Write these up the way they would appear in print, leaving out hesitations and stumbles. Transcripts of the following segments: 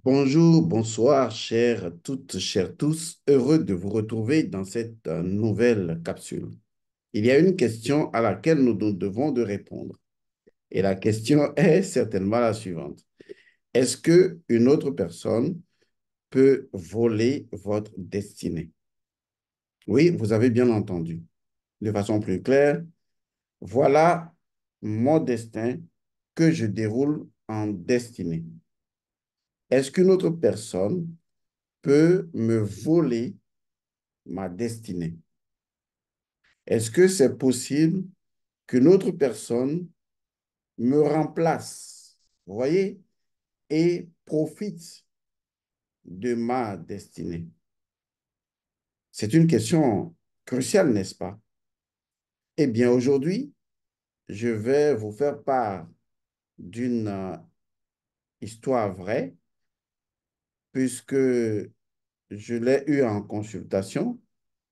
Bonjour, bonsoir, chères toutes, chers tous. Heureux de vous retrouver dans cette nouvelle capsule. Il y a une question à laquelle nous devons de répondre. Et la question est certainement la suivante. Est-ce que une autre personne peut voler votre destinée? Oui, vous avez bien entendu. De façon plus claire, voilà mon destin que je déroule en destinée. Est-ce qu'une autre personne peut me voler ma destinée? Est-ce que c'est possible qu'une autre personne me remplace, vous voyez, et profite de ma destinée? C'est une question cruciale, n'est-ce pas? Eh bien, aujourd'hui, je vais vous faire part d'une histoire vraie, puisque je l'ai eue en consultation,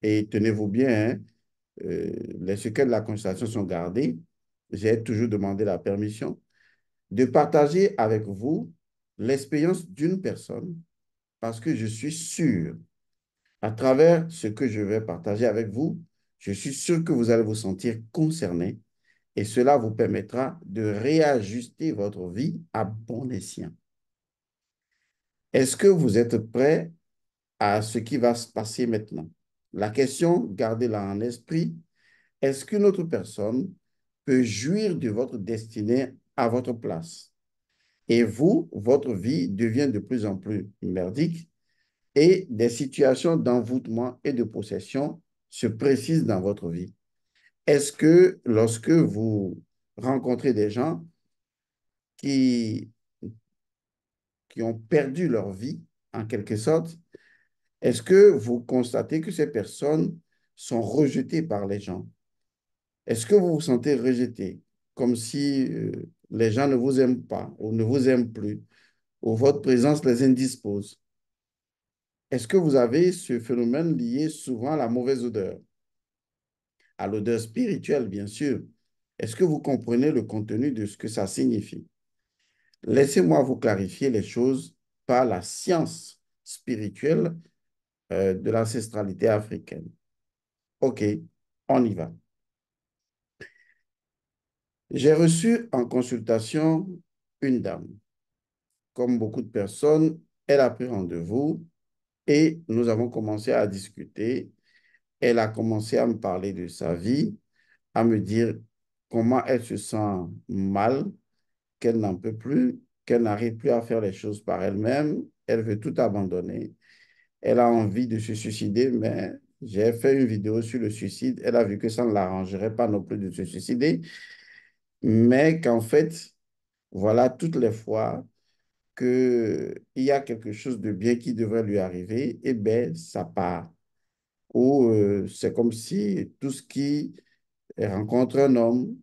et tenez-vous bien, hein, les secrets de la consultation sont gardés. J'ai toujours demandé la permission de partager avec vous l'expérience d'une personne parce que je suis sûr, à travers ce que je vais partager avec vous, je suis sûr que vous allez vous sentir concerné et cela vous permettra de réajuster votre vie à bon escient. Est-ce que vous êtes prêt à ce qui va se passer maintenant? La question, gardez-la en esprit, est-ce qu'une autre personne peut jouir de votre destinée à votre place? Et vous, votre vie devient de plus en plus merdique et des situations d'envoûtement et de possession se précisent dans votre vie. Est-ce que lorsque vous rencontrez des gens qui, qui ont perdu leur vie, en quelque sorte, est-ce que vous constatez que ces personnes sont rejetées par les gens? Est-ce que vous vous sentez rejeté, comme si les gens ne vous aiment pas ou ne vous aiment plus, ou votre présence les indispose? Est-ce que vous avez ce phénomène lié souvent à la mauvaise odeur, à l'odeur spirituelle, bien sûr? Est-ce que vous comprenez le contenu de ce que ça signifie? Laissez-moi vous clarifier les choses par la science spirituelle de l'ancestralité africaine. OK, on y va. J'ai reçu en consultation une dame. Comme beaucoup de personnes, elle a pris rendez-vous et nous avons commencé à discuter. Elle a commencé à me parler de sa vie, à me dire comment elle se sent mal, qu'elle n'en peut plus, qu'elle n'arrive plus à faire les choses par elle-même. Elle veut tout abandonner. Elle a envie de se suicider, mais j'ai fait une vidéo sur le suicide. Elle a vu que ça ne l'arrangerait pas non plus de se suicider, mais qu'en fait, voilà toutes les fois qu'il y a quelque chose de bien qui devrait lui arriver, et bien, ça part. Ou c'est comme si tout ce qui rencontre un homme,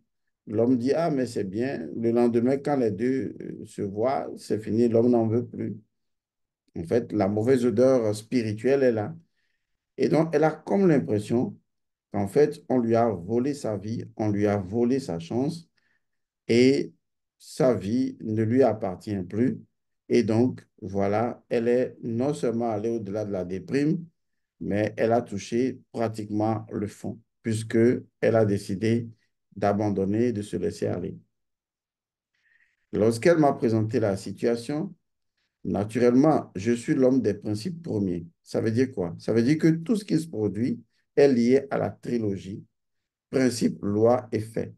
l'homme dit, ah, mais c'est bien. Le lendemain, quand les deux se voient, c'est fini, l'homme n'en veut plus. En fait, la mauvaise odeur spirituelle est là. Et donc, elle a comme l'impression qu'en fait, on lui a volé sa vie, on lui a volé sa chance et sa vie ne lui appartient plus. Et donc, voilà, elle est non seulement allée au-delà de la déprime, mais elle a touché pratiquement le fond, puisque elle a décidé d'abandonner, de se laisser aller. Lorsqu'elle m'a présenté la situation, naturellement, je suis l'homme des principes premiers. Ça veut dire quoi? Ça veut dire que tout ce qui se produit est lié à la trilogie, principe, loi et fait.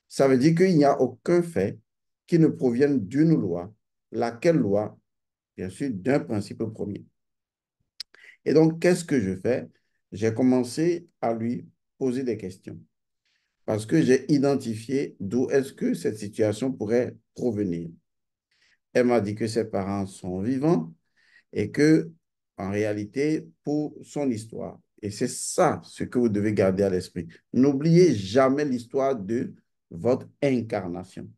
Ça veut dire qu'il n'y a aucun fait qui ne provienne d'une loi, laquelle loi, bien sûr, d'un principe premier. Et donc, qu'est-ce que je fais? J'ai commencé à lui poser des questions parce que j'ai identifié d'où est-ce que cette situation pourrait provenir. Elle m'a dit que ses parents sont vivants et que, en réalité, pour son histoire, et c'est ça ce que vous devez garder à l'esprit, n'oubliez jamais l'histoire de votre incarnation.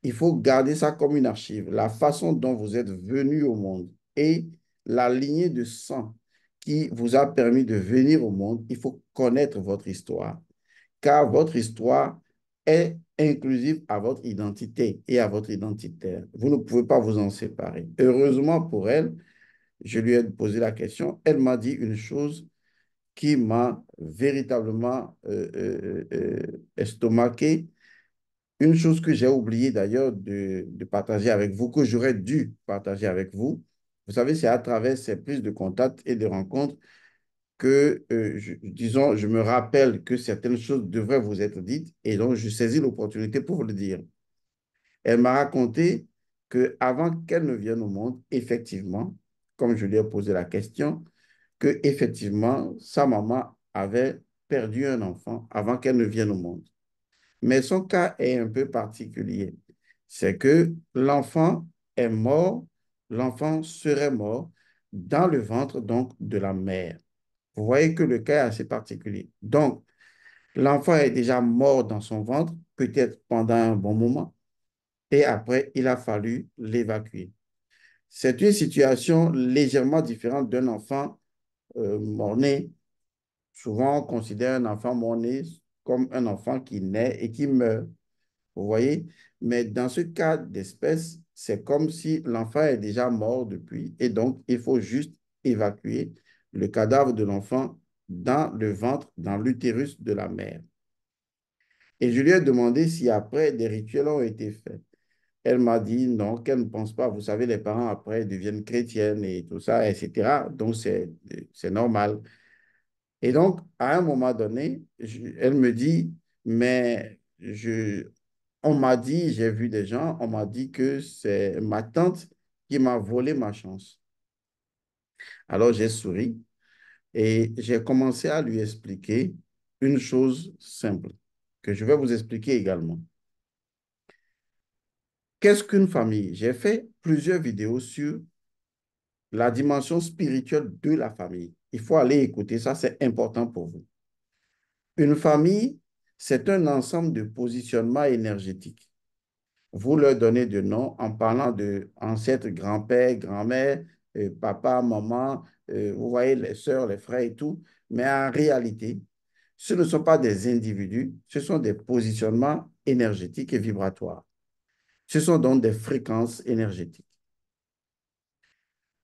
Il faut garder ça comme une archive, la façon dont vous êtes venu au monde et la lignée de sang qui vous a permis de venir au monde. Il faut connaître votre histoire, car votre histoire est inclusive à votre identité et à votre identitaire. Vous ne pouvez pas vous en séparer. Heureusement pour elle, je lui ai posé la question. Elle m'a dit une chose qui m'a véritablement estomaqué. Une chose que j'ai oublié d'ailleurs de partager avec vous, que j'aurais dû partager avec vous. Vous savez, c'est à travers ces prises de contact et de rencontres que, disons, je me rappelle que certaines choses devraient vous être dites et donc je saisis l'opportunité pour vous le dire. Elle m'a raconté que avant qu'elle ne vienne au monde, effectivement, comme je lui ai posé la question, que effectivement, sa maman avait perdu un enfant avant qu'elle ne vienne au monde. Mais son cas est un peu particulier. C'est que l'enfant est mort, l'enfant serait mort dans le ventre donc de la mère. Vous voyez que le cas est assez particulier. Donc, l'enfant est déjà mort dans son ventre, peut-être pendant un bon moment, et après, il a fallu l'évacuer. C'est une situation légèrement différente d'un enfant mort-né. Souvent, on considère un enfant mort-né comme un enfant qui naît et qui meurt. Vous voyez? Mais dans ce cas d'espèce, c'est comme si l'enfant est déjà mort depuis et donc il faut juste évacuer le cadavre de l'enfant dans le ventre, dans l'utérus de la mère. Et je lui ai demandé si après des rituels ont été faits. Elle m'a dit non, qu'elle ne pense pas. Vous savez, les parents après deviennent chrétiennes et tout ça, etc. Donc c'est normal. Et donc, à un moment donné, elle me dit, mais on m'a dit, j'ai vu des gens, on m'a dit que c'est ma tante qui m'a volé ma chance. Alors, j'ai souri et j'ai commencé à lui expliquer une chose simple que je vais vous expliquer également. Qu'est-ce qu'une famille? J'ai fait plusieurs vidéos sur la dimension spirituelle de la famille. Il faut aller écouter ça, c'est important pour vous. Une famille, c'est un ensemble de positionnements énergétiques. Vous leur donnez de noms en parlant de ancêtres, grand-père, grand-mère, papa, maman, vous voyez les sœurs, les frères et tout. Mais en réalité, ce ne sont pas des individus, ce sont des positionnements énergétiques et vibratoires. Ce sont donc des fréquences énergétiques.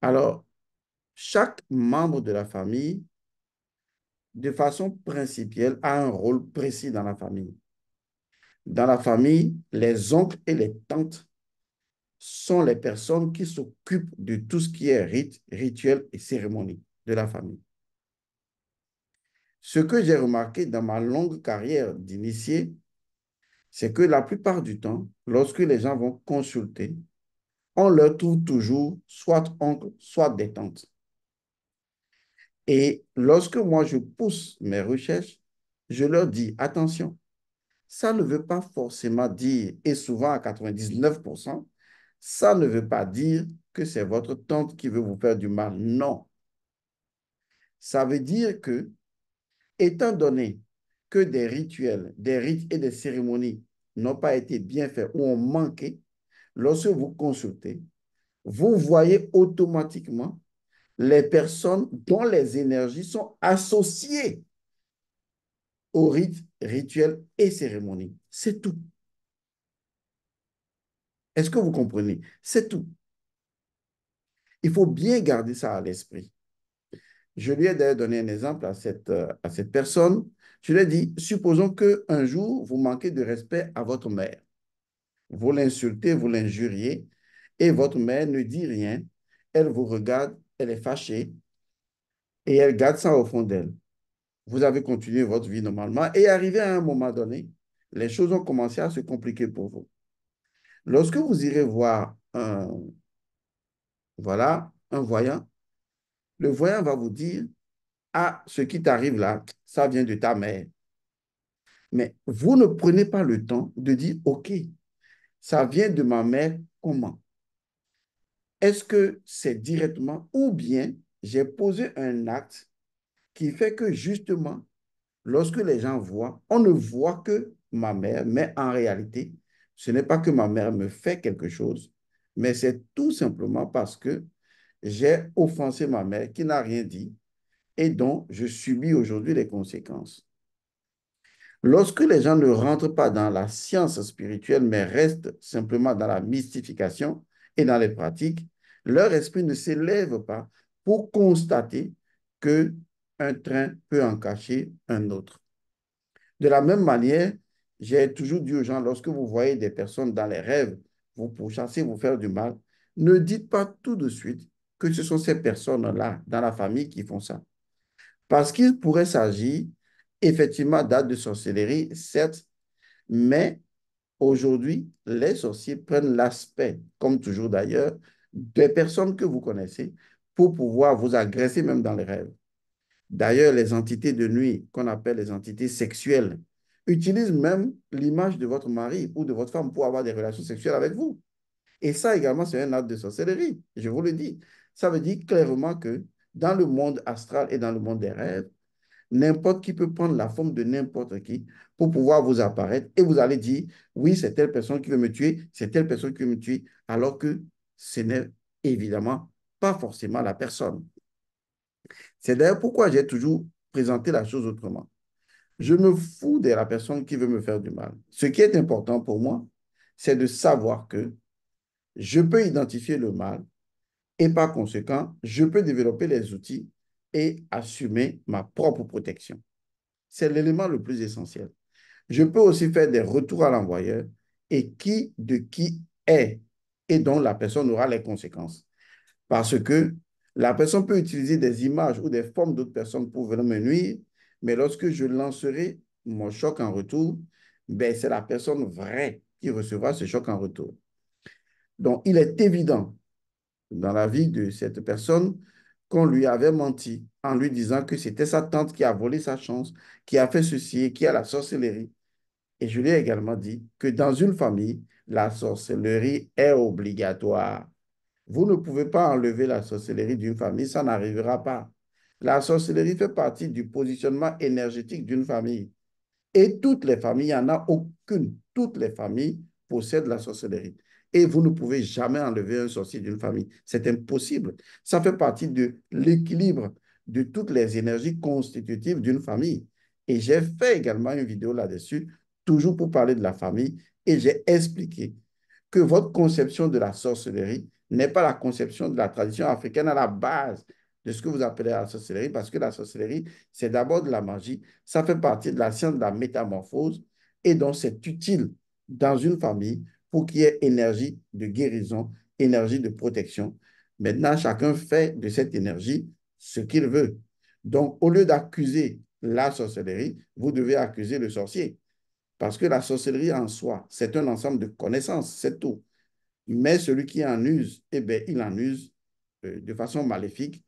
Alors, chaque membre de la famille, de façon principielle, a un rôle précis dans la famille. Dans la famille, les oncles et les tantes sont les personnes qui s'occupent de tout ce qui est rite, rituel et cérémonie de la famille. Ce que j'ai remarqué dans ma longue carrière d'initié, c'est que la plupart du temps, lorsque les gens vont consulter, on leur trouve toujours soit oncle, soit des tantes. Et lorsque moi je pousse mes recherches, je leur dis, attention, ça ne veut pas forcément dire, et souvent à 99%, ça ne veut pas dire que c'est votre tante qui veut vous faire du mal. Non. Ça veut dire que, étant donné que des rituels, des rites et des cérémonies n'ont pas été bien faits ou ont manqué, lorsque vous consultez, vous voyez automatiquement les personnes dont les énergies sont associées aux rites, rituels et cérémonies. C'est tout. Est-ce que vous comprenez? C'est tout. Il faut bien garder ça à l'esprit. Je lui ai d'ailleurs donné un exemple à cette personne. Je lui ai dit, supposons qu'un jour, vous manquez de respect à votre mère. Vous l'insultez, vous l'injuriez, et votre mère ne dit rien. Elle vous regarde, elle est fâchée, et elle garde ça au fond d'elle. Vous avez continué votre vie normalement, et arrivé à un moment donné, les choses ont commencé à se compliquer pour vous. Lorsque vous irez voir voilà, un voyant, le voyant va vous dire, ah, ce qui t'arrive là, ça vient de ta mère. Mais vous ne prenez pas le temps de dire, OK, ça vient de ma mère, comment? Est-ce que c'est directement ou bien j'ai posé un acte qui fait que justement, lorsque les gens voient, on ne voit que ma mère, mais en réalité, ce n'est pas que ma mère me fait quelque chose, mais c'est tout simplement parce que j'ai offensé ma mère qui n'a rien dit et dont je subis aujourd'hui les conséquences. Lorsque les gens ne rentrent pas dans la science spirituelle, mais restent simplement dans la mystification et dans les pratiques, leur esprit ne s'élève pas pour constater que un train peut en cacher un autre. De la même manière, j'ai toujours dit aux gens, lorsque vous voyez des personnes dans les rêves vous pourchasser, vous faire du mal, ne dites pas tout de suite que ce sont ces personnes-là dans la famille qui font ça. Parce qu'il pourrait s'agir effectivement d'actes de sorcellerie, certes, mais aujourd'hui, les sorciers prennent l'aspect, comme toujours d'ailleurs, des personnes que vous connaissez pour pouvoir vous agresser même dans les rêves. D'ailleurs, les entités de nuit, qu'on appelle les entités sexuelles, utilisent même l'image de votre mari ou de votre femme pour avoir des relations sexuelles avec vous. Et ça également, c'est un acte de sorcellerie, je vous le dis. Ça veut dire clairement que dans le monde astral et dans le monde des rêves, n'importe qui peut prendre la forme de n'importe qui pour pouvoir vous apparaître et vous allez dire, oui, c'est telle personne qui veut me tuer, c'est telle personne qui veut me tuer, alors que ce n'est évidemment pas forcément la personne. C'est d'ailleurs pourquoi j'ai toujours présenté la chose autrement. Je me fous de la personne qui veut me faire du mal. Ce qui est important pour moi, c'est de savoir que je peux identifier le mal et par conséquent, je peux développer les outils et assumer ma propre protection. C'est l'élément le plus essentiel. Je peux aussi faire des retours à l'envoyeur et qui de qui est et dont la personne aura les conséquences. Parce que la personne peut utiliser des images ou des formes d'autres personnes pour venir me nuire, mais lorsque je lancerai mon choc en retour, ben, c'est la personne vraie qui recevra ce choc en retour. Donc, il est évident dans la vie de cette personne qu'on lui avait menti en lui disant que c'était sa tante qui a volé sa chance, qui a fait ceci, qui a la sorcellerie. Et je lui ai également dit que dans une famille, la sorcellerie est obligatoire. Vous ne pouvez pas enlever la sorcellerie d'une famille, ça n'arrivera pas. La sorcellerie fait partie du positionnement énergétique d'une famille. Et toutes les familles, il n'y en a aucune. Toutes les familles possèdent la sorcellerie. Et vous ne pouvez jamais enlever un sorcier d'une famille. C'est impossible. Ça fait partie de l'équilibre de toutes les énergies constitutives d'une famille. Et j'ai fait également une vidéo là-dessus, toujours pour parler de la famille, et j'ai expliqué que votre conception de la sorcellerie n'est pas la conception de la tradition africaine à la base de ce que vous appelez la sorcellerie, parce que la sorcellerie, c'est d'abord de la magie, ça fait partie de la science de la métamorphose, et donc c'est utile dans une famille pour qu'il y ait énergie de guérison, énergie de protection. Maintenant, chacun fait de cette énergie ce qu'il veut. Donc, au lieu d'accuser la sorcellerie, vous devez accuser le sorcier. Parce que la sorcellerie en soi, c'est un ensemble de connaissances, c'est tout. Mais celui qui en use, eh bien, il en use de façon maléfique.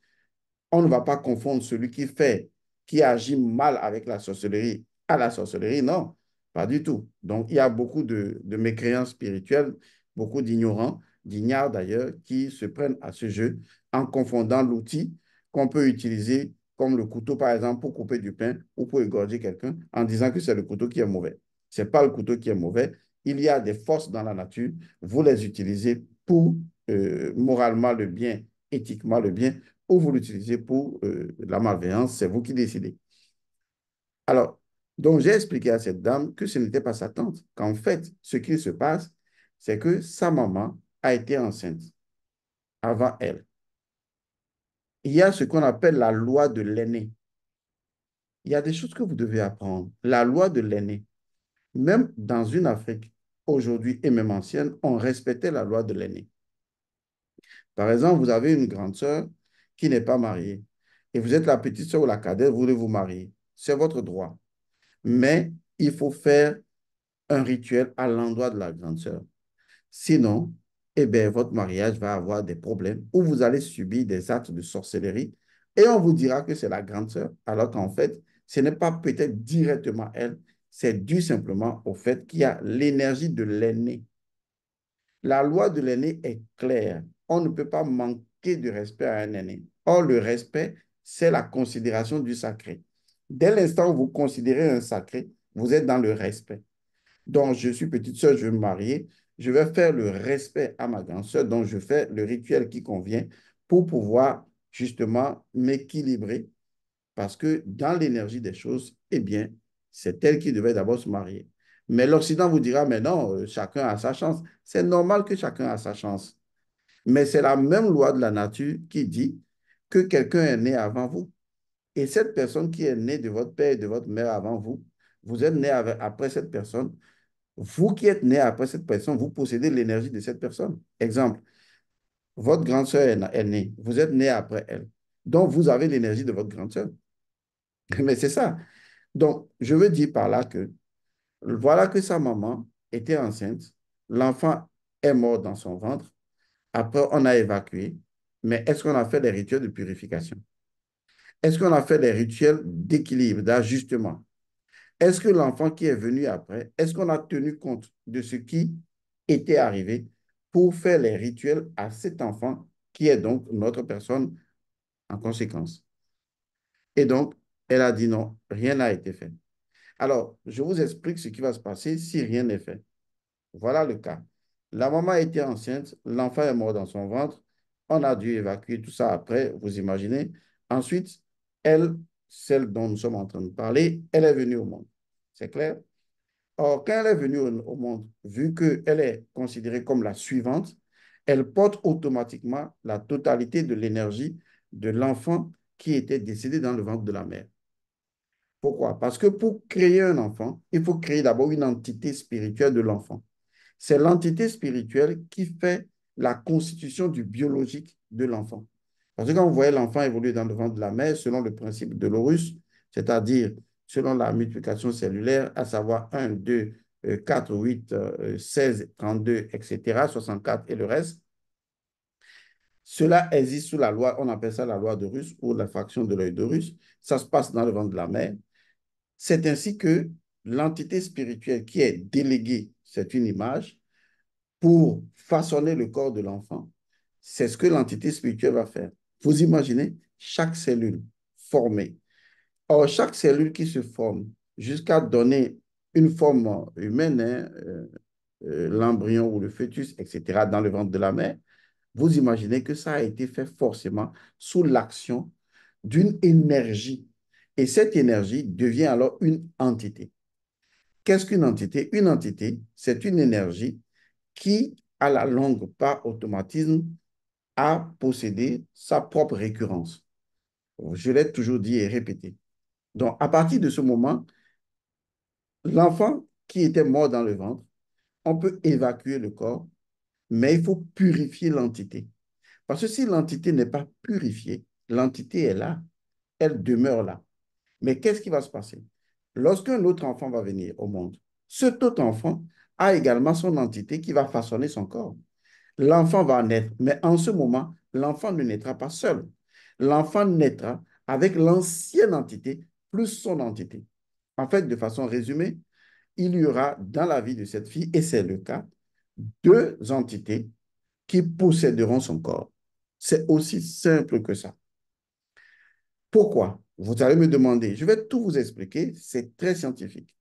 On ne va pas confondre celui qui fait, qui agit mal avec la sorcellerie à la sorcellerie, non, pas du tout. Donc, il y a beaucoup de mécréants spirituels, beaucoup d'ignorants, d'ignards d'ailleurs, qui se prennent à ce jeu en confondant l'outil qu'on peut utiliser comme le couteau, par exemple, pour couper du pain ou pour égorger quelqu'un, en disant que c'est le couteau qui est mauvais. Ce n'est pas le couteau qui est mauvais. Il y a des forces dans la nature. Vous les utilisez pour moralement le bien, éthiquement le bien, ou vous l'utilisez pour la malveillance, c'est vous qui décidez. Alors, donc j'ai expliqué à cette dame que ce n'était pas sa tante, qu'en fait, ce qui se passe, c'est que sa maman a été enceinte avant elle. Il y a ce qu'on appelle la loi de l'aîné. Il y a des choses que vous devez apprendre. La loi de l'aîné. Même dans une Afrique, aujourd'hui et même ancienne, on respectait la loi de l'aîné. Par exemple, vous avez une grande sœur qui n'est pas mariée et vous êtes la petite sœur ou la cadette, vous voulez vous marier. C'est votre droit. Mais il faut faire un rituel à l'endroit de la grande sœur. Sinon, eh bien, votre mariage va avoir des problèmes ou vous allez subir des actes de sorcellerie et on vous dira que c'est la grande sœur, alors qu'en fait, ce n'est pas peut-être directement elle, c'est dû simplement au fait qu'il y a l'énergie de l'aîné. La loi de l'aîné est claire. On ne peut pas manquer de respect à un aîné. Or, le respect, c'est la considération du sacré. Dès l'instant où vous considérez un sacré, vous êtes dans le respect. Donc, je suis petite sœur, je veux me marier, je vais faire le respect à ma grande sœur, donc je fais le rituel qui convient pour pouvoir justement m'équilibrer parce que dans l'énergie des choses, eh bien, C'est elle qui devait d'abord se marier. Mais l'Occident vous dira, mais non, chacun a sa chance. C'est normal que chacun a sa chance. Mais c'est la même loi de la nature qui dit que quelqu'un est né avant vous. Et cette personne qui est née de votre père et de votre mère avant vous, vous êtes né après cette personne. Vous qui êtes né après cette personne, vous possédez l'énergie de cette personne. Exemple, votre grande sœur est née. Vous êtes né après elle. Donc, vous avez l'énergie de votre grande sœur. Mais c'est ça. Donc, je veux dire par là que voilà que sa maman était enceinte. L'enfant est mort dans son ventre. Après, on a évacué. Mais est-ce qu'on a fait des rituels de purification? Est-ce qu'on a fait des rituels d'équilibre, d'ajustement? Est-ce que l'enfant qui est venu après, est-ce qu'on a tenu compte de ce qui était arrivé pour faire les rituels à cet enfant qui est donc notre personne en conséquence? Et donc, elle a dit non, rien n'a été fait. Alors, je vous explique ce qui va se passer si rien n'est fait. Voilà le cas. La maman était enceinte, l'enfant est mort dans son ventre, on a dû évacuer tout ça après, vous imaginez. Ensuite, elle, celle dont nous sommes en train de parler, elle est venue au monde. C'est clair? Or, quand elle est venue au monde, vu qu'elle est considérée comme la suivante, elle porte automatiquement la totalité de l'énergie de l'enfant qui était décédé dans le ventre de la mère. Pourquoi? Parce que pour créer un enfant, il faut créer d'abord une entité spirituelle de l'enfant. C'est l'entité spirituelle qui fait la constitution du biologique de l'enfant. Parce que quand vous voyez l'enfant évoluer dans le ventre de la mère, selon le principe de l'Horus, c'est-à-dire selon la multiplication cellulaire, à savoir 1, 2, 4, 8, 16, 32, etc., 64 et le reste, cela existe sous la loi, on appelle ça la loi d'Horus ou la fraction de l'œil d'Horus. Ça se passe dans le ventre de la mère. C'est ainsi que l'entité spirituelle qui est déléguée, c'est une image, pour façonner le corps de l'enfant. C'est ce que l'entité spirituelle va faire. Vous imaginez chaque cellule formée. Or, chaque cellule qui se forme jusqu'à donner une forme humaine, hein, l'embryon ou le fœtus, etc., dans le ventre de la mère, vous imaginez que ça a été fait forcément sous l'action d'une énergie. Et cette énergie devient alors une entité. Qu'est-ce qu'une entité? Une entité, c'est une énergie qui, à la longue, par automatisme, a possédé sa propre récurrence. Je l'ai toujours dit et répété. Donc, à partir de ce moment, l'enfant qui était mort dans le ventre, on peut évacuer le corps, mais il faut purifier l'entité. Parce que si l'entité n'est pas purifiée, l'entité est là, elle demeure là. Mais qu'est-ce qui va se passer? Lorsqu'un autre enfant va venir au monde, cet autre enfant a également son entité qui va façonner son corps. L'enfant va naître, mais en ce moment, l'enfant ne naîtra pas seul. L'enfant naîtra avec l'ancienne entité plus son entité. En fait, de façon résumée, il y aura dans la vie de cette fille, et c'est le cas, deux entités qui posséderont son corps. C'est aussi simple que ça. Pourquoi? Vous allez me demander. Je vais tout vous expliquer. C'est très scientifique.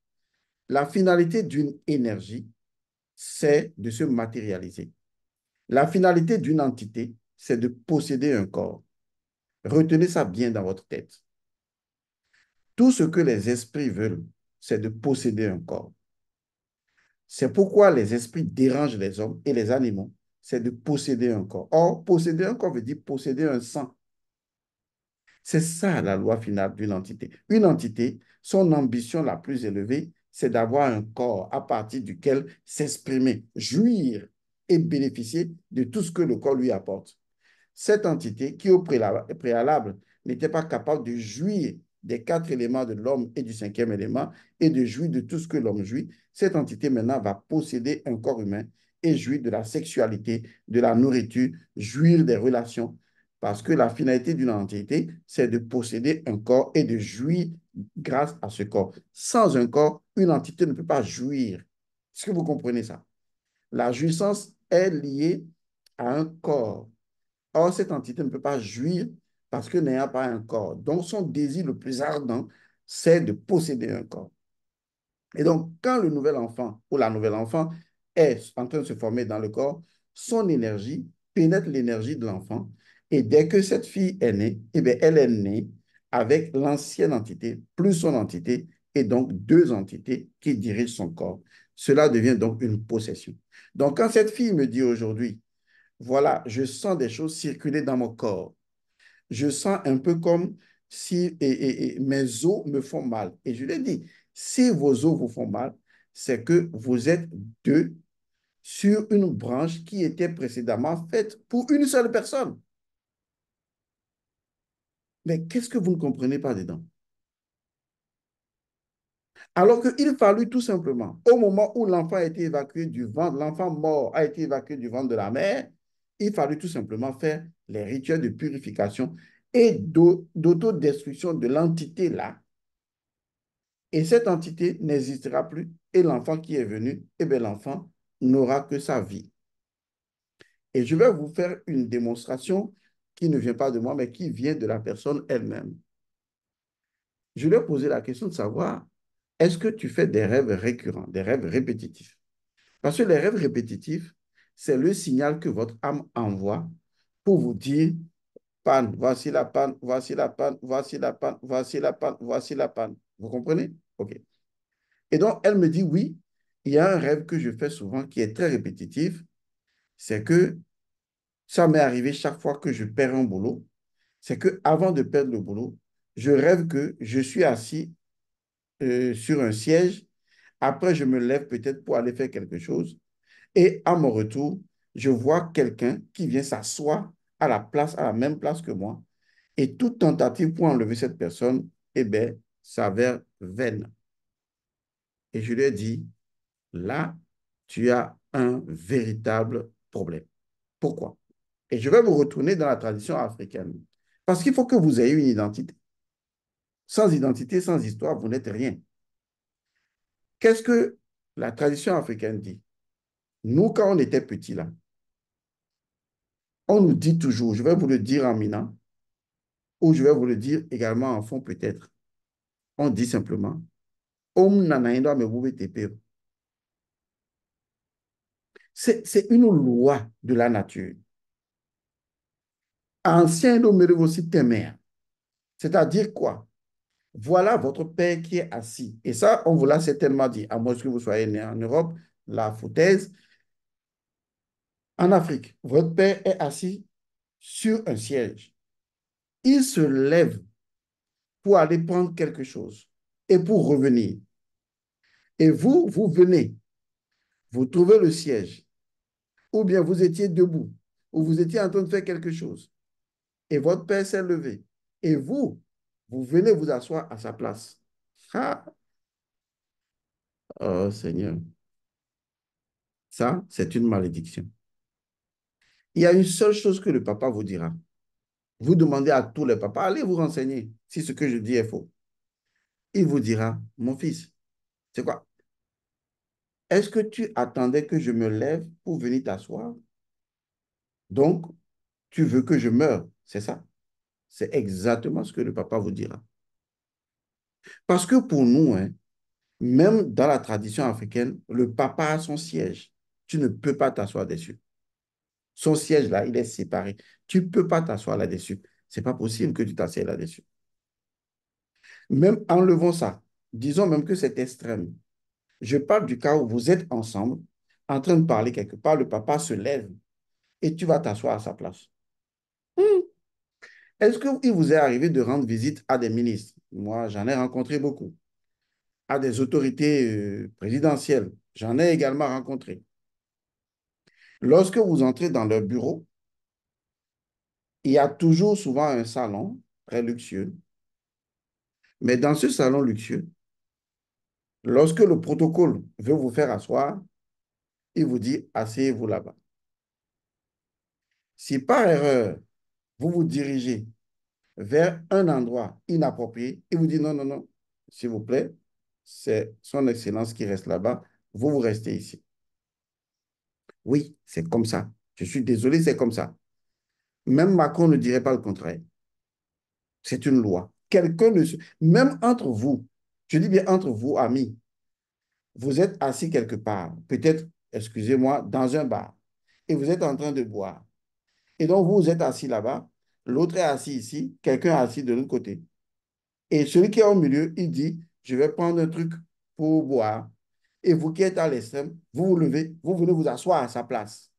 La finalité d'une énergie, c'est de se matérialiser. La finalité d'une entité, c'est de posséder un corps. Retenez ça bien dans votre tête. Tout ce que les esprits veulent, c'est de posséder un corps. C'est pourquoi les esprits dérangent les hommes et les animaux, c'est de posséder un corps. Or, posséder un corps veut dire posséder un sang. C'est ça la loi finale d'une entité. Une entité, son ambition la plus élevée, c'est d'avoir un corps à partir duquel s'exprimer, jouir et bénéficier de tout ce que le corps lui apporte. Cette entité qui au préalable n'était pas capable de jouir des quatre éléments de l'homme et du cinquième élément et de jouir de tout ce que l'homme jouit, cette entité maintenant va posséder un corps humain et jouir de la sexualité, de la nourriture, jouir des relations. Parce que la finalité d'une entité, c'est de posséder un corps et de jouir grâce à ce corps. Sans un corps, une entité ne peut pas jouir. Est-ce que vous comprenez ça? La jouissance est liée à un corps. Or, cette entité ne peut pas jouir parce que n'ayant pas un corps. Donc, son désir le plus ardent, c'est de posséder un corps. Et donc, quand le nouvel enfant ou la nouvelle enfant est en train de se former dans le corps, son énergie pénètre l'énergie de l'enfant. Et dès que cette fille est née, eh bien, elle est née avec l'ancienne entité plus son entité et donc deux entités qui dirigent son corps. Cela devient donc une possession. Donc, quand cette fille me dit aujourd'hui, voilà, je sens des choses circuler dans mon corps, je sens un peu comme si mes os me font mal. Et je lui ai dit, si vos os vous font mal, c'est que vous êtes deux sur une branche qui était précédemment faite pour une seule personne. Mais qu'est-ce que vous ne comprenez pas dedans? Alors qu'il fallut tout simplement, au moment où l'enfant a été évacué du ventre, l'enfant mort a été évacué du ventre de la mère, il fallut tout simplement faire les rituels de purification et d'autodestruction de l'entité là. Et cette entité n'existera plus. Et l'enfant qui est venu, eh bien, l'enfant n'aura que sa vie. Et je vais vous faire une démonstration qui ne vient pas de moi, mais qui vient de la personne elle-même. Je lui ai posé la question de savoir, est-ce que tu fais des rêves récurrents, des rêves répétitifs? Parce que les rêves répétitifs, c'est le signal que votre âme envoie pour vous dire, panne, voici la panne, voici la panne, voici la panne, voici la panne, voici la panne. Vous comprenez? OK. Et donc, elle me dit, oui, il y a un rêve que je fais souvent qui est très répétitif, c'est que ça m'est arrivé chaque fois que je perds un boulot, c'est que avant de perdre le boulot, je rêve que je suis assis sur un siège. Après, je me lève peut-être pour aller faire quelque chose. Et à mon retour, je vois quelqu'un qui vient s'asseoir à la place, à la même place que moi. Et toute tentative pour enlever cette personne, eh bien, s'avère vaine. Et je lui ai dit, là, tu as un véritable problème. Pourquoi? Et je vais vous retourner dans la tradition africaine. Parce qu'il faut que vous ayez une identité. Sans identité, sans histoire, vous n'êtes rien. Qu'est-ce que la tradition africaine dit? Nous, quand on était petits, là, on nous dit toujours, je vais vous le dire en minant, ou je vais vous le dire également en fond peut-être. On dit simplement, Om nanaïndo me boube tepe. C'est une loi de la nature. Ancien do mere aussi temer. C'est-à-dire quoi? Voilà votre père qui est assis. Et ça, on vous l'a certainement dit, à moins que vous soyez né en Europe, la foutaise. En Afrique, votre père est assis sur un siège. Il se lève pour aller prendre quelque chose et pour revenir. Et vous, vous venez, vous trouvez le siège, ou bien vous étiez debout, ou vous étiez en train de faire quelque chose, et votre père s'est levé. Et vous, vous venez vous asseoir à sa place. Ah, oh Seigneur, ça, c'est une malédiction. Il y a une seule chose que le papa vous dira. Vous demandez à tous les papas, allez vous renseigner si ce que je dis est faux. Il vous dira, mon fils, c'est quoi? Est-ce que tu attendais que je me lève pour venir t'asseoir? Donc, tu veux que je meure, c'est ça? C'est exactement ce que le papa vous dira. Parce que pour nous, hein, même dans la tradition africaine, le papa a son siège. Tu ne peux pas t'asseoir dessus. Son siège, là, il est séparé. Tu ne peux pas t'asseoir là-dessus. Ce n'est pas possible que tu t'assieds là-dessus. Même enlevons ça. Disons même que c'est extrême. Je parle du cas où vous êtes ensemble, en train de parler quelque part, le papa se lève et tu vas t'asseoir à sa place. Hmm. Est-ce qu'il vous est arrivé de rendre visite à des ministres? Moi, j'en ai rencontré beaucoup. À des autorités présidentielles. J'en ai également rencontré. Lorsque vous entrez dans leur bureau, il y a toujours souvent un salon très luxueux. Mais dans ce salon luxueux, lorsque le protocole veut vous faire asseoir, il vous dit, asseyez-vous là-bas. Si par erreur, vous vous dirigez vers un endroit inapproprié, il vous dit, non, non, non, s'il vous plaît, c'est son excellence qui reste là-bas, vous restez ici. Oui, c'est comme ça. Je suis désolé, c'est comme ça. Même Macron ne dirait pas le contraire. C'est une loi. Quelqu'un ne... Même entre vous, je dis bien entre vous, amis, vous êtes assis quelque part, peut-être, excusez-moi, dans un bar, et vous êtes en train de boire. Et donc, vous êtes assis là-bas, l'autre est assis ici, quelqu'un est assis de l'autre côté. Et celui qui est au milieu, il dit, je vais prendre un truc pour boire. Et vous qui êtes à l'extrême, vous vous levez, vous venez vous asseoir à sa place.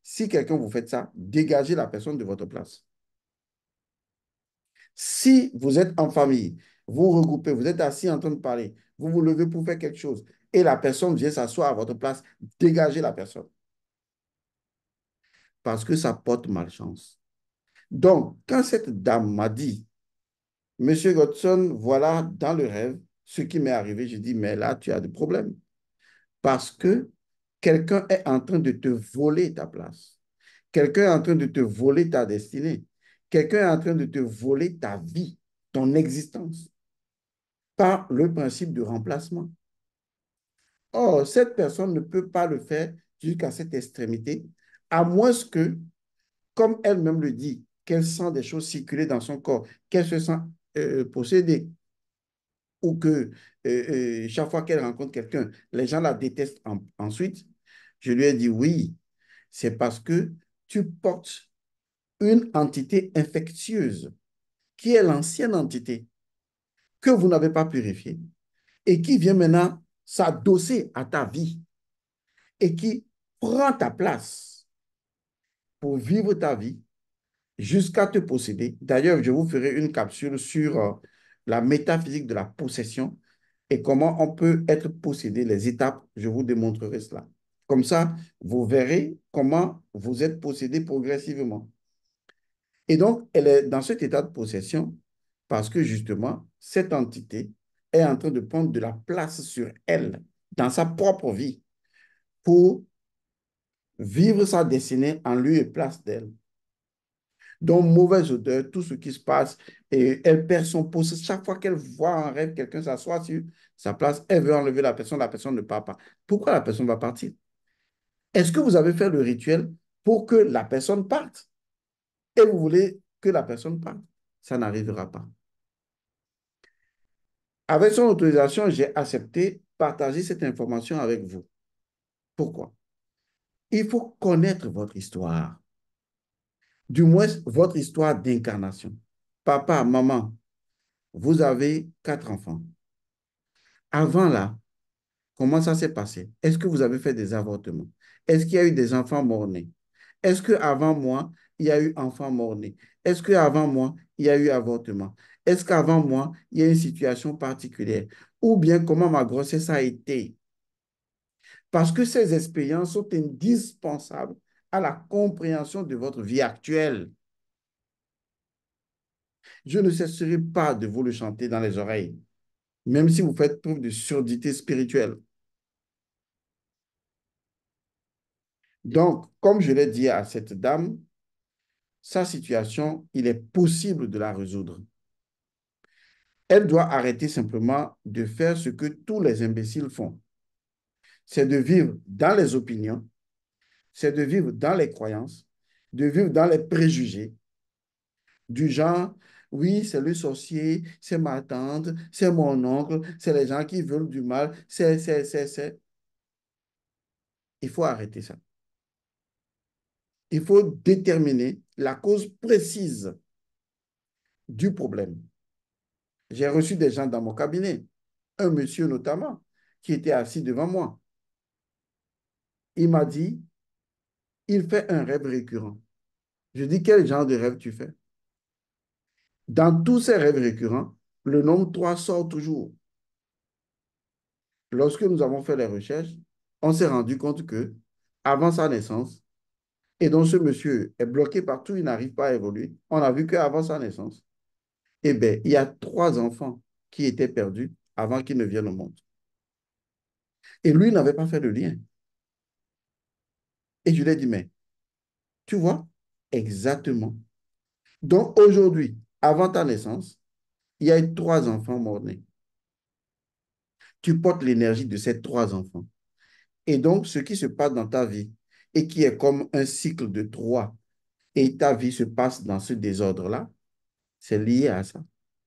Si quelqu'un vous fait ça, dégagez la personne de votre place. Si vous êtes en famille, vous regroupez, vous êtes assis en train de parler, vous vous levez pour faire quelque chose et la personne vient s'asseoir à votre place, dégagez la personne parce que ça porte malchance. Donc, quand cette dame m'a dit, Monsieur Godson, voilà dans le rêve ce qui m'est arrivé, je dis, mais là, tu as des problèmes parce que quelqu'un est en train de te voler ta place. Quelqu'un est en train de te voler ta destinée. Quelqu'un est en train de te voler ta vie, ton existence, par le principe de remplacement. Or, cette personne ne peut pas le faire jusqu'à cette extrémité, à moins que, comme elle-même le dit, qu'elle sent des choses circuler dans son corps, qu'elle se sent possédée, ou que chaque fois qu'elle rencontre quelqu'un, les gens la détestent ensuite. Je lui ai dit oui, c'est parce que tu portes une entité infectieuse qui est l'ancienne entité que vous n'avez pas purifiée et qui vient maintenant s'adosser à ta vie et qui prend ta place pour vivre ta vie jusqu'à te posséder. D'ailleurs, je vous ferai une capsule sur la métaphysique de la possession et comment on peut être possédé, les étapes. Je vous démontrerai cela. Comme ça, vous verrez comment vous êtes possédé progressivement. Et donc, elle est dans cet état de possession parce que justement, cette entité est en train de prendre de la place sur elle, dans sa propre vie, pour vivre sa destinée en lieu et place d'elle. Donc, mauvaise odeur, tout ce qui se passe, et elle perd son poste. Chaque fois qu'elle voit en rêve quelqu'un s'asseoir sur sa place, elle veut enlever la personne ne part pas. Pourquoi la personne va partir? Est-ce que vous avez fait le rituel pour que la personne parte? Et vous voulez que la personne parte? Ça n'arrivera pas. Avec son autorisation, j'ai accepté partager cette information avec vous. Pourquoi? Il faut connaître votre histoire, du moins votre histoire d'incarnation. Papa, maman, vous avez 4 enfants. Avant là, comment ça s'est passé? Est-ce que vous avez fait des avortements? Est-ce qu'il y a eu des enfants morts-nés? Est-ce qu'avant moi, il y a eu enfants morts-nés? Est-ce qu'avant moi, il y a eu avortement? Est-ce qu'avant moi, il y a une situation particulière? Ou bien comment ma grossesse a été? Parce que ces expériences sont indispensables à la compréhension de votre vie actuelle. Je ne cesserai pas de vous le chanter dans les oreilles, même si vous faites preuve de surdité spirituelle. Donc, comme je l'ai dit à cette dame, sa situation, il est possible de la résoudre. Elle doit arrêter simplement de faire ce que tous les imbéciles font. C'est de vivre dans les opinions, c'est de vivre dans les croyances, de vivre dans les préjugés, du genre, oui, c'est le sorcier, c'est ma tante, c'est mon oncle, c'est les gens qui veulent du mal, c'est. Il faut arrêter ça. Il faut déterminer la cause précise du problème. J'ai reçu des gens dans mon cabinet, un monsieur notamment, qui était assis devant moi. Il m'a dit, il fait un rêve récurrent. Je dis, quel genre de rêve tu fais? Dans tous ces rêves récurrents, le nombre 3 sort toujours. Lorsque nous avons fait les recherches, on s'est rendu compte que, avant sa naissance, et donc ce monsieur est bloqué partout, il n'arrive pas à évoluer. On a vu qu'avant sa naissance, eh bien, il y a 3 enfants qui étaient perdus avant qu'ils ne viennent au monde. Et lui n'avait pas fait le lien. Et je lui ai dit, mais tu vois, exactement. Donc aujourd'hui, avant ta naissance, il y a eu 3 enfants morts-nés. Tu portes l'énergie de ces 3 enfants. Et donc, ce qui se passe dans ta vie et qui est comme un cycle de 3, et ta vie se passe dans ce désordre-là, c'est lié à ça.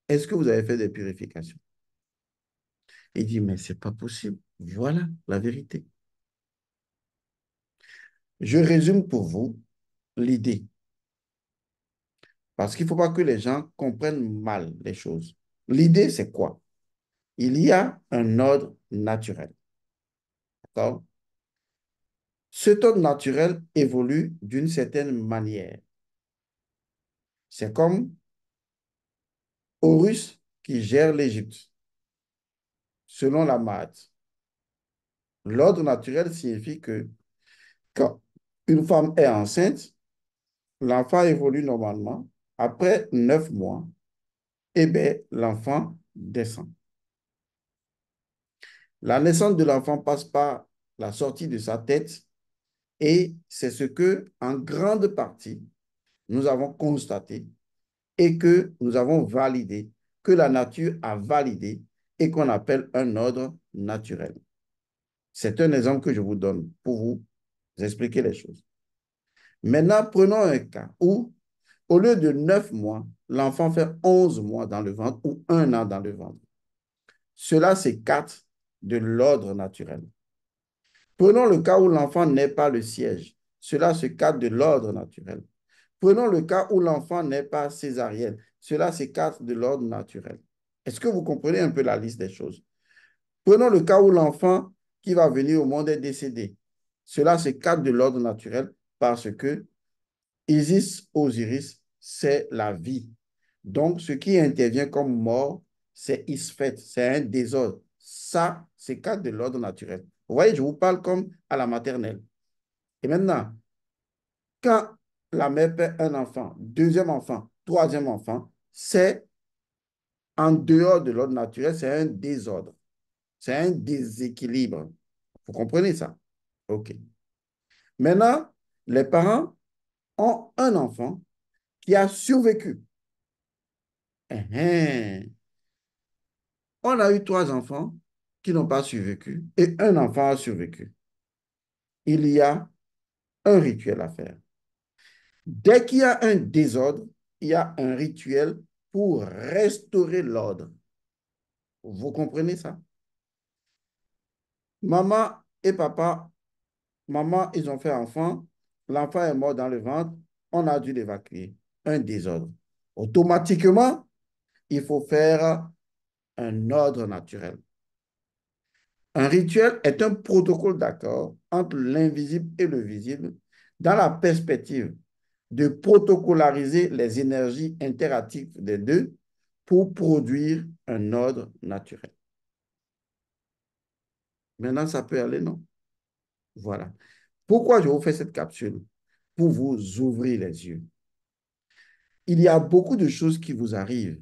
Est-ce que vous avez fait des purifications? Il dit, mais c'est pas possible. Voilà la vérité. Je résume pour vous l'idée, parce qu'il ne faut pas que les gens comprennent mal les choses. L'idée, c'est quoi? Il y a un ordre naturel. D'accord? Cet ordre naturel évolue d'une certaine manière. C'est comme Horus qui gère l'Égypte, selon la Maat. L'ordre naturel signifie que quand une femme est enceinte, l'enfant évolue normalement. Après 9 mois, eh bien, l'enfant descend. La naissance de l'enfant passe par la sortie de sa tête et c'est ce que, en grande partie, nous avons constaté et que nous avons validé, que la nature a validé et qu'on appelle un ordre naturel. C'est un exemple que je vous donne pour vous expliquer les choses. Maintenant, prenons un cas où, au lieu de 9 mois, l'enfant fait 11 mois dans le ventre ou 1 an dans le ventre. Cela s'écarte de l'ordre naturel. Prenons le cas où l'enfant n'est pas le siège. Cela s'écarte de l'ordre naturel. Prenons le cas où l'enfant n'est pas césarienne. Cela s'écarte de l'ordre naturel. Est-ce que vous comprenez un peu la liste des choses? Prenons le cas où l'enfant qui va venir au monde est décédé. Cela s'écarte de l'ordre naturel parce que Isis, Osiris, c'est la vie. Donc, ce qui intervient comme mort, c'est Isfet, c'est un désordre. Ça, c'est cadre de l'ordre naturel. Vous voyez, je vous parle comme à la maternelle. Et maintenant, quand la mère perd un enfant, deuxième enfant, troisième enfant, c'est en dehors de l'ordre naturel, c'est un désordre. C'est un déséquilibre. Vous comprenez ça? OK. Maintenant, les parents ont un enfant qui a survécu. On a eu 3 enfants qui n'ont pas survécu et un enfant a survécu. Il y a un rituel à faire. Dès qu'il y a un désordre, il y a un rituel pour restaurer l'ordre. Vous comprenez ça? Maman et papa, maman, ils ont fait enfant, l'enfant est mort dans le ventre, on a dû l'évacuer. Un désordre. Automatiquement, il faut faire un ordre naturel. Un rituel est un protocole d'accord entre l'invisible et le visible dans la perspective de protocolariser les énergies interactives des deux pour produire un ordre naturel. Maintenant, ça peut aller, non? Voilà. Pourquoi je vous fais cette capsule? Pour vous ouvrir les yeux. Il y a beaucoup de choses qui vous arrivent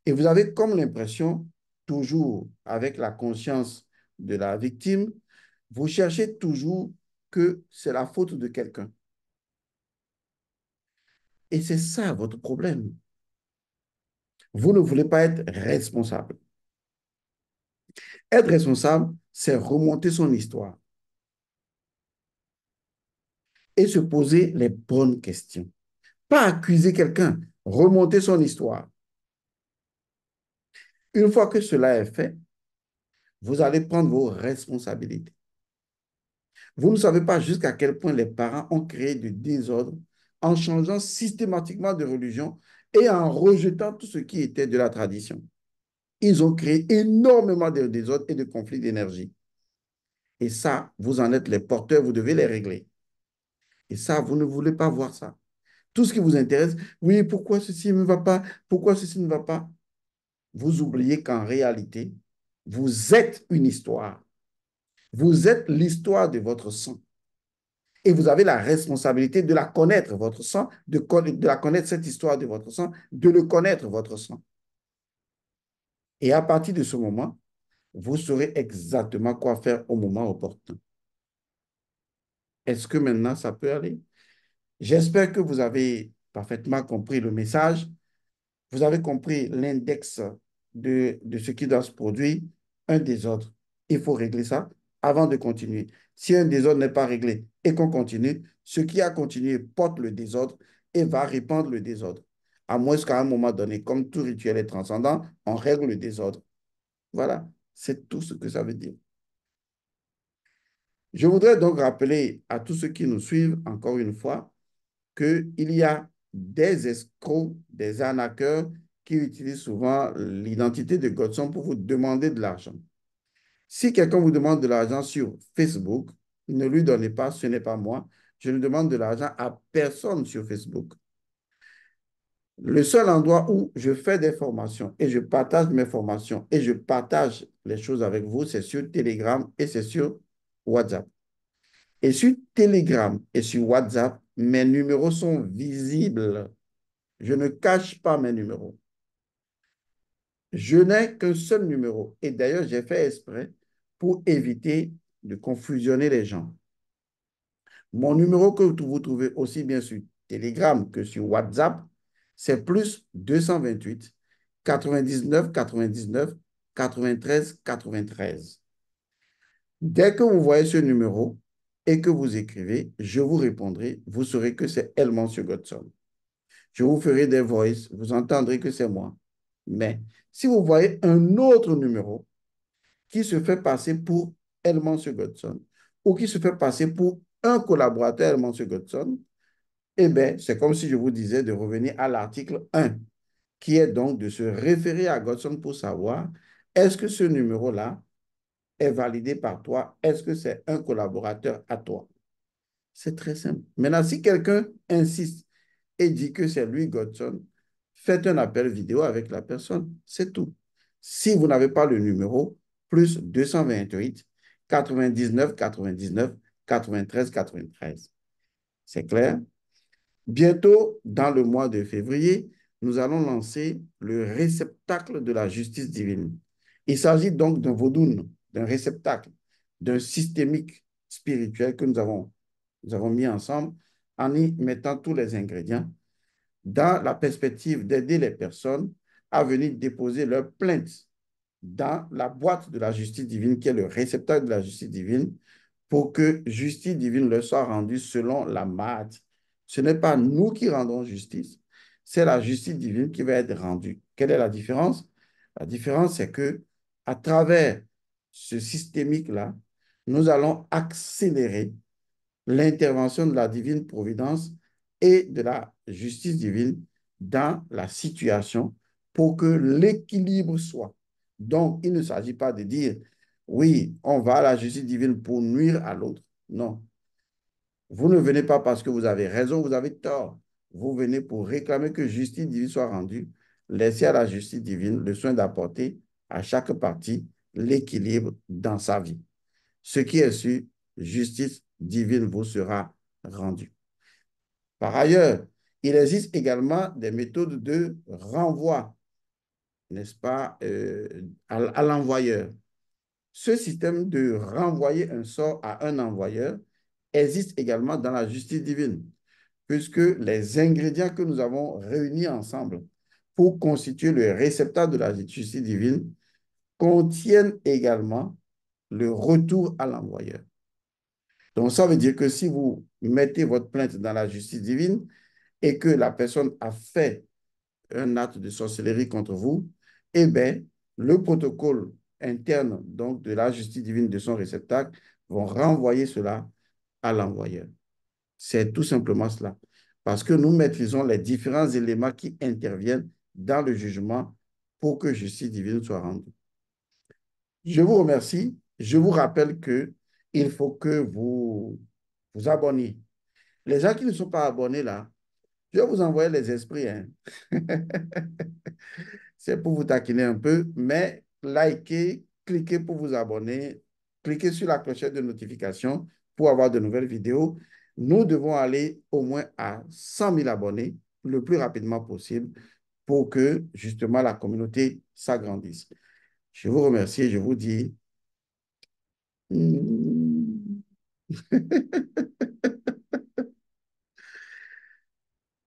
et vous avez comme l'impression, toujours avec la conscience de la victime, vous cherchez toujours que c'est la faute de quelqu'un. Et c'est ça votre problème. Vous ne voulez pas être responsable. Être responsable, c'est remonter son histoire et se poser les bonnes questions. Pas accuser quelqu'un, remonter son histoire. Une fois que cela est fait, vous allez prendre vos responsabilités. Vous ne savez pas jusqu'à quel point les parents ont créé du désordre en changeant systématiquement de religion et en rejetant tout ce qui était de la tradition. Ils ont créé énormément de désordre et de conflits d'énergie. Et ça, vous en êtes les porteurs, vous devez les régler. Et ça, vous ne voulez pas voir ça. Tout ce qui vous intéresse, oui, pourquoi ceci ne va pas, pourquoi ceci ne va pas. Vous oubliez qu'en réalité, vous êtes une histoire. Vous êtes l'histoire de votre sang. Et vous avez la responsabilité de la connaître, votre sang, de la connaître, cette histoire de votre sang, de le connaître, votre sang. Et à partir de ce moment, vous saurez exactement quoi faire au moment opportun. Est-ce que maintenant, ça peut aller? J'espère que vous avez parfaitement compris le message. Vous avez compris l'index de ce qui doit se produire, un désordre. Il faut régler ça avant de continuer. Si un désordre n'est pas réglé et qu'on continue, ce qui a continué porte le désordre et va répandre le désordre. À moins qu'à un moment donné, comme tout rituel est transcendant, on règle le désordre. Voilà, c'est tout ce que ça veut dire. Je voudrais donc rappeler à tous ceux qui nous suivent, encore une fois, qu'il y a des escrocs, des arnaqueurs qui utilisent souvent l'identité de Godson pour vous demander de l'argent. Si quelqu'un vous demande de l'argent sur Facebook, ne lui donnez pas, ce n'est pas moi. Je ne demande de l'argent à personne sur Facebook. Le seul endroit où je fais des formations et je partage mes formations et je partage les choses avec vous, c'est sur Telegram et c'est sur WhatsApp. Et sur Telegram et sur WhatsApp, mes numéros sont visibles. Je ne cache pas mes numéros. Je n'ai qu'un seul numéro. Et d'ailleurs, j'ai fait exprès pour éviter de confusionner les gens. Mon numéro que vous trouvez aussi bien sur Telegram que sur WhatsApp, c'est plus 228 99 99 93 93. Dès que vous voyez ce numéro et que vous écrivez, je vous répondrai. Vous saurez que c'est elle, Monsieur Godson. Je vous ferai des voices, vous entendrez que c'est moi. Mais si vous voyez un autre numéro qui se fait passer pour Elman Godson ou qui se fait passer pour un collaborateur Elman Godson, eh bien, c'est comme si je vous disais de revenir à l'article 1, qui est donc de se référer à Godson pour savoir est-ce que ce numéro-là est validé par toi? Est-ce que c'est un collaborateur à toi? C'est très simple. Maintenant, si quelqu'un insiste et dit que c'est lui, Godson, faites un appel vidéo avec la personne. C'est tout. Si vous n'avez pas le numéro, plus 228 99 99 93 93. C'est clair? Bientôt, dans le mois de février, nous allons lancer le réceptacle de la justice divine. Il s'agit donc d'un vaudoun, d'un réceptacle, d'un systémique spirituel que nous avons mis ensemble en y mettant tous les ingrédients dans la perspective d'aider les personnes à venir déposer leurs plaintes dans la boîte de la justice divine, qui est le réceptacle de la justice divine, pour que justice divine leur soit rendue selon la MAD. Ce n'est pas nous qui rendons justice, c'est la justice divine qui va être rendue. Quelle est la différence? La différence, c'est que à travers ce systémique-là, nous allons accélérer l'intervention de la divine providence et de la justice divine dans la situation pour que l'équilibre soit. Donc, il ne s'agit pas de dire, oui, on va à la justice divine pour nuire à l'autre. Non. Vous ne venez pas parce que vous avez raison, vous avez tort. Vous venez pour réclamer que justice divine soit rendue. Laissez à la justice divine le soin d'apporter à chaque partie l'équilibre dans sa vie. Ce qui est sûr, justice divine vous sera rendue. Par ailleurs, il existe également des méthodes de renvoi, n'est-ce pas, à l'envoyeur. Ce système de renvoyer un sort à un envoyeur existe également dans la justice divine, puisque les ingrédients que nous avons réunis ensemble pour constituer le réceptacle de la justice divine contiennent également le retour à l'envoyeur. Donc, ça veut dire que si vous mettez votre plainte dans la justice divine et que la personne a fait un acte de sorcellerie contre vous, eh bien, le protocole interne donc, de la justice divine de son réceptacle vont renvoyer cela à l'envoyeur. C'est tout simplement cela. Parce que nous maîtrisons les différents éléments qui interviennent dans le jugement pour que justice divine soit rendue. Je vous remercie. Je vous rappelle que il faut que vous abonniez. Les gens qui ne sont pas abonnés là, je vais vous envoyer les esprits. Hein. C'est pour vous taquiner un peu, mais likez, cliquez pour vous abonner, cliquez sur la clochette de notification pour avoir de nouvelles vidéos. Nous devons aller au moins à 100 000 abonnés le plus rapidement possible pour que justement la communauté s'agrandisse. Je vous remercie et je vous dis